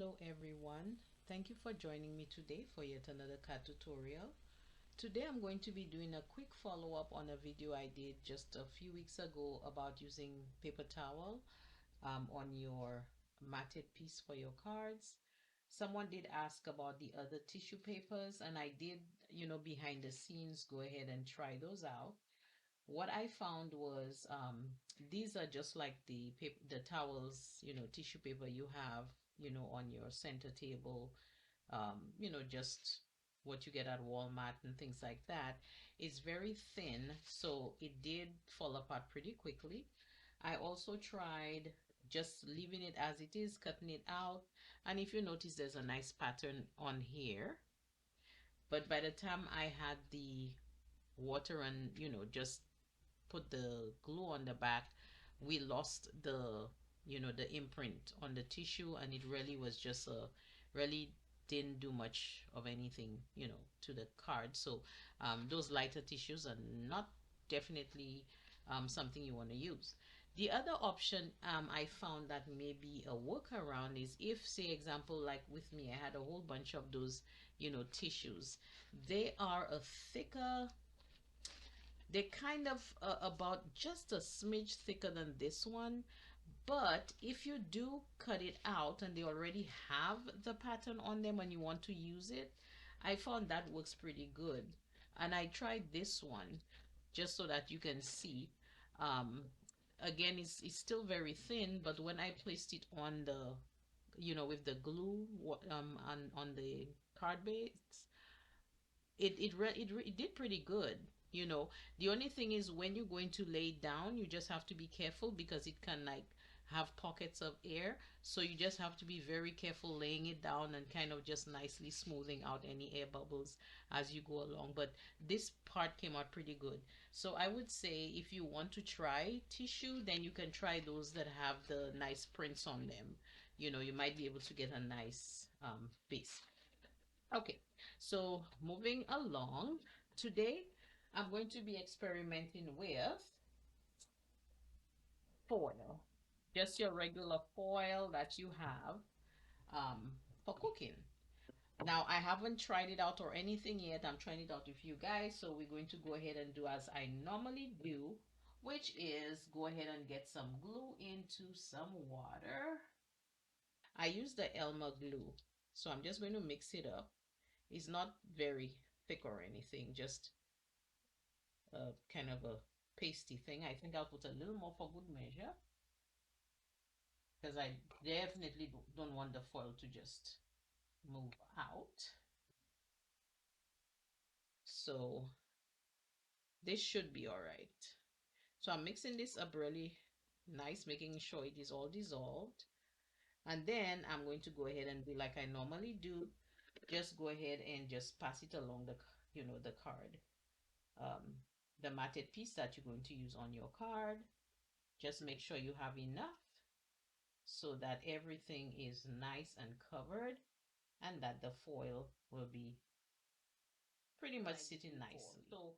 Hello everyone, thank you for joining me today for yet another card tutorial. Today I'm going to be doing a quick follow-up on a video I did just a few weeks ago about using paper towel on your matted piece for your cards. Someone did ask about the other tissue papers, and I did, behind the scenes go ahead and try those out. What I found was these are just like the towels, tissue paper you have, on your center table, just what you get at Walmart and things like that. It's very thin, so it did fall apart pretty quickly. I also tried just leaving it as it is, cutting it out, and if you notice, there's a nice pattern on here. But by the time I had the water and, just put the glue on the back, we lost the imprint on the tissue, and it really was just really didn't do much of anything, to the card. So those lighter tissues are not definitely something you want to use. The other option I found that may be a workaround is if, say, example, like with me, I had a whole bunch of those, tissues. They are a thicker, they're kind of about just a smidge thicker than this one. But if you do cut it out and they already have the pattern on them and you want to use it, I found that works pretty good. And I tried this one just so that you can see. Um, Again, it's still very thin, but when I placed it on the, with the glue on the card base, it did pretty good. The only thing is when you're going to lay it down, you just have to be careful because it can like have pockets of air, so you just have to be very careful laying it down and kind of just nicely smoothing out any air bubbles as you go along. But this part came out pretty good, so I would say if you want to try tissue, then you can try those that have the nice prints on them. You might be able to get a nice base. Okay, so moving along, today I'm going to be experimenting with foil, just your regular foil that you have for cooking. Now, I haven't tried it out or anything yet. I'm trying it out with you guys, so we're going to go ahead and do as I normally do, which is go ahead and get some glue into some water. I use the Elmer glue, so I'm just going to mix it up. It's not very thick or anything, just kind of a pasty thing. I think I'll put a little more for good measure because I definitely don't want the foil to just move out. So this should be all right. So I'm mixing this up really nice, making sure it is all dissolved. And then I'm going to go ahead and do like I normally do. Just go ahead and just pass it along the card. The matted piece that you're going to use on your card. Just make sure you have enough so that everything is nice and covered and that the foil will be pretty much sitting nicely. So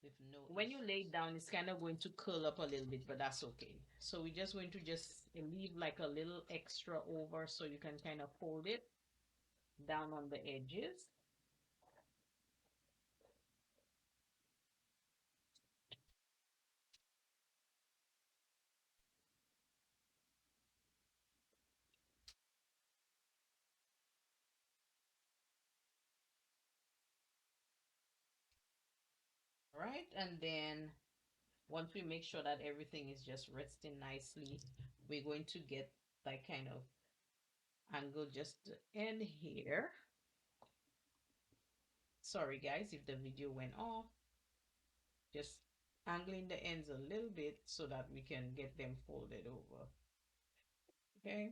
with no when you lay it down, it's kind of going to curl up a little bit, but that's okay. So we're just going to just leave like a little extra over so you can kind of fold it down on the edges. All right, and then once we make sure that everything is just resting nicely, we're going to get that kind of angle just to end here. Sorry guys if the video went off. Just angling the ends a little bit so that we can get them folded over. Okay,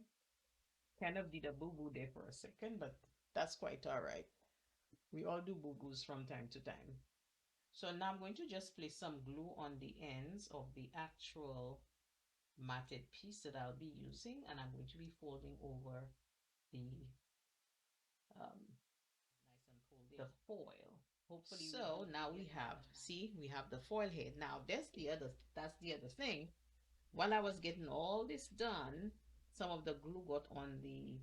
kind of did a boo-boo there for a second, but that's quite all right. We all do boo-boos from time to time. So now I'm going to just place some glue on the ends of the actual matted piece that I'll be using, and I'm going to be folding over the nice and folded the foil. Hopefully, so now we have, see, we have the foil head. Now that's the other thing. While I was getting all this done, some of the glue got on the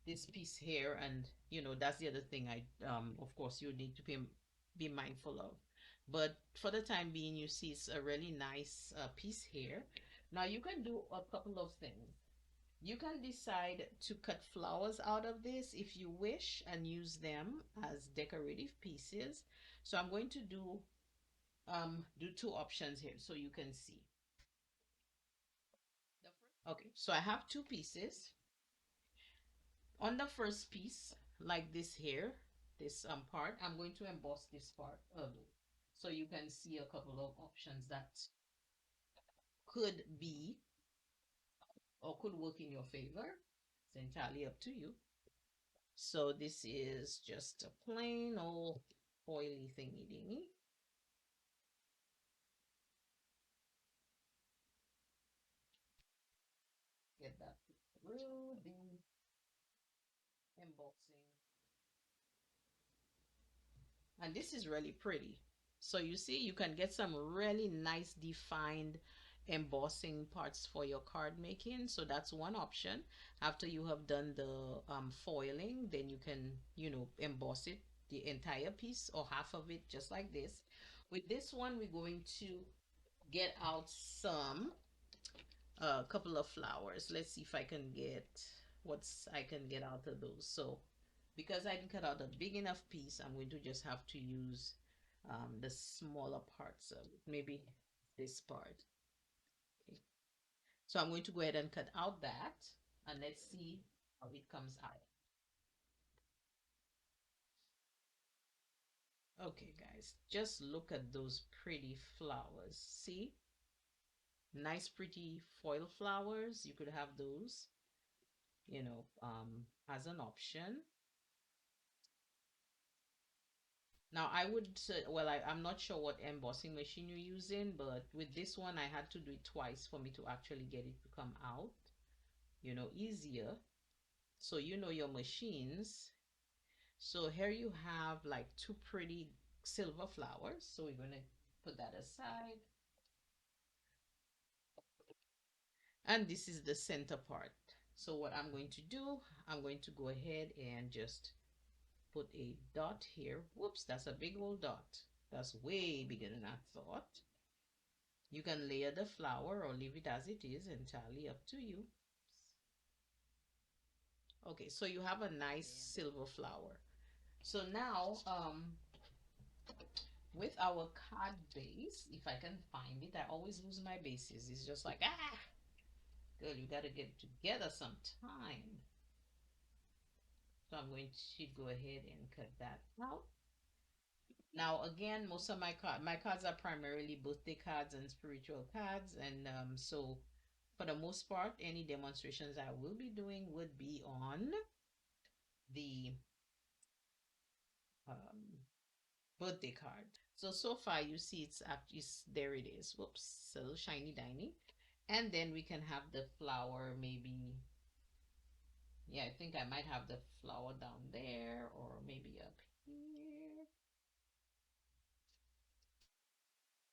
this piece here, and that's the other thing I of course you need to be mindful of. But for the time being, you see it's a really nice piece here. Now you can do a couple of things. You can decide to cut flowers out of this if you wish and use them as decorative pieces. So I'm going to do two options here so you can see. Okay, so I have two pieces. On the first piece, like this here, this part, I'm going to emboss this part so you can see a couple of options that could be or could work in your favor. It's entirely up to you. So this is just a plain old foily thingy dingy. Get that through the embossing. And this is really pretty. So you see, you can get some really nice defined embossing parts for your card making. So that's one option. After you have done the foiling, then you can, emboss it, the entire piece or half of it, just like this. With this one, we're going to get out some a couple of flowers. Let's see if I can get what's I can get out of those. So because I didn't cut out a big enough piece, I'm going to just have to use the smaller parts of it. Maybe this part. Okay. So I'm going to go ahead and cut out that, and let's see how it comes out. Okay, guys, just look at those pretty flowers. See? Nice, pretty foil flowers. You could have those, as an option. Now I would say, well, I'm not sure what embossing machine you're using, but with this one, I had to do it twice for me to actually get it to come out, easier. So you know your machines. So here you have like two pretty silver flowers. So we're gonna put that aside. And this is the center part. So what I'm going to do, I'm going to go ahead and just put a dot here. Whoops, that's a big old dot. That's way bigger than I thought. You can layer the flower or leave it as it is, entirely up to you. Okay, so you have a nice silver flower. So now, with our card base, if I can find it, I always lose my bases. It's just like, girl, you gotta get together sometime. So I'm going to go ahead and cut that out. Now, again, most of my cards are primarily birthday cards and spiritual cards, and so for the most part, any demonstrations I will be doing would be on the um, birthday card. So far you see it's there it is. Whoops, a little shiny diny. And then we can have the flower maybe. Yeah, I think I might have the flower down there or maybe up here.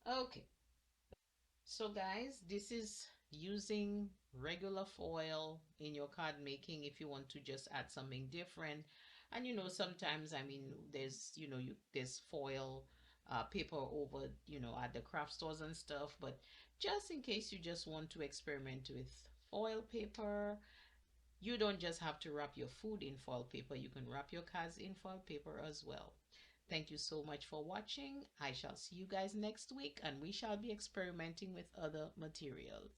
Okay. So guys, this is using regular foil in your card making if you want to just add something different. And sometimes I mean there's foil paper over at the craft stores and stuff, but just in case you just want to experiment with foil paper, you don't just have to wrap your food in foil paper, you can wrap your cards in foil paper as well. Thank you so much for watching. I shall see you guys next week and we shall be experimenting with other materials.